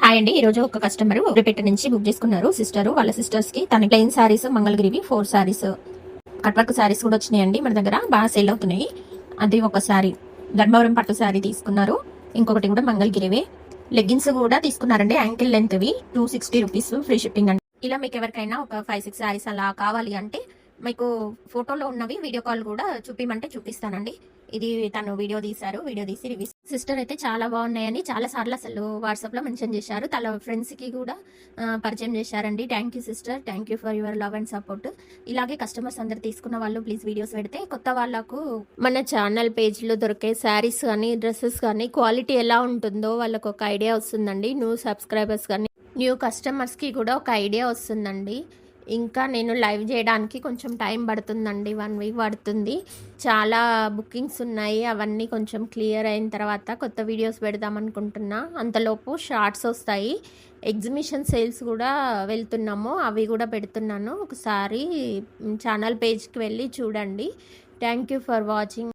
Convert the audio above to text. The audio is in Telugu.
హాయ్ అండి. ఈ రోజు ఒక కస్టమర్ రిపీట్ నుంచి బుక్ చేసుకున్నారు సిస్టర్. వాళ్ళ సిస్టర్స్ కి తన ప్లెయిన్ సారీస్ మంగళగిరివి 4 సారీస్ కట్ వర్క్ సారీస్ కూడా వచ్చినాయండి. మన దగ్గర బాగా సేల్ అవుతున్నాయి. అది ఒక సారీ ధర్మవరం పట్టు సారీ తీసుకున్నారు. ఇంకొకటి కూడా మంగళగిరివే. లెగ్గిన్స్ కూడా తీసుకున్నారండి. యాంకిల్ లెంత్ వి 260 రూపీస్ ఫ్రీ షిప్పింగ్ అండి. ఇలా మీకు ఎవరికైనా ఒక 5-6 సారీస్ అలా కావాలి అంటే మీకు ఫోటోలో ఉన్నవి వీడియో కాల్ కూడా చూపిమంటే చూపిస్తానండి. ఇది తను వీడియో తీశారు. వీడియో తీసి రివ్యూ సిస్టర్ అయితే చాలా బాగున్నాయని చాలా సార్లు అసలు వాట్సాప్ లో మెన్షన్ చేశారు. తన ఫ్రెండ్స్ కి కూడా పరిచయం చేశారండి. Thank you sister, thank you for your love and support. ఇలాగే కస్టమర్స్ అందరు తీసుకున్న వాళ్ళు ప్లీజ్ వీడియోస్ పెడితే కొత్త వాళ్ళకు మన ఛానల్ పేజ్ లో దొరికే శారీస్ కానీ డ్రెస్సెస్ కానీ క్వాలిటీ ఎలా ఉంటుందో వాళ్ళకు ఒక ఐడియా వస్తుందండి. న్యూ సబ్స్క్రైబర్స్ కానీ న్యూ కస్టమర్స్కి కూడా ఒక ఐడియా వస్తుందండి. ఇంకా నేను లైవ్ చేయడానికి కొంచెం టైం పడుతుందండి. 1 వీక్ పడుతుంది. చాలా బుకింగ్స్ ఉన్నాయి. అవన్నీ కొంచెం క్లియర్ అయిన తర్వాత కొత్త వీడియోస్ పెడదాం అనుకుంటున్నా. అంతలోపు షార్ట్స్ వస్తాయి. ఎగ్జిబిషన్ సేల్స్ కూడా వెళ్తున్నాము, అవి కూడా పెడుతున్నాను. ఒకసారి ఛానల్ పేజ్కి వెళ్ళి చూడండి. Thank you for watching.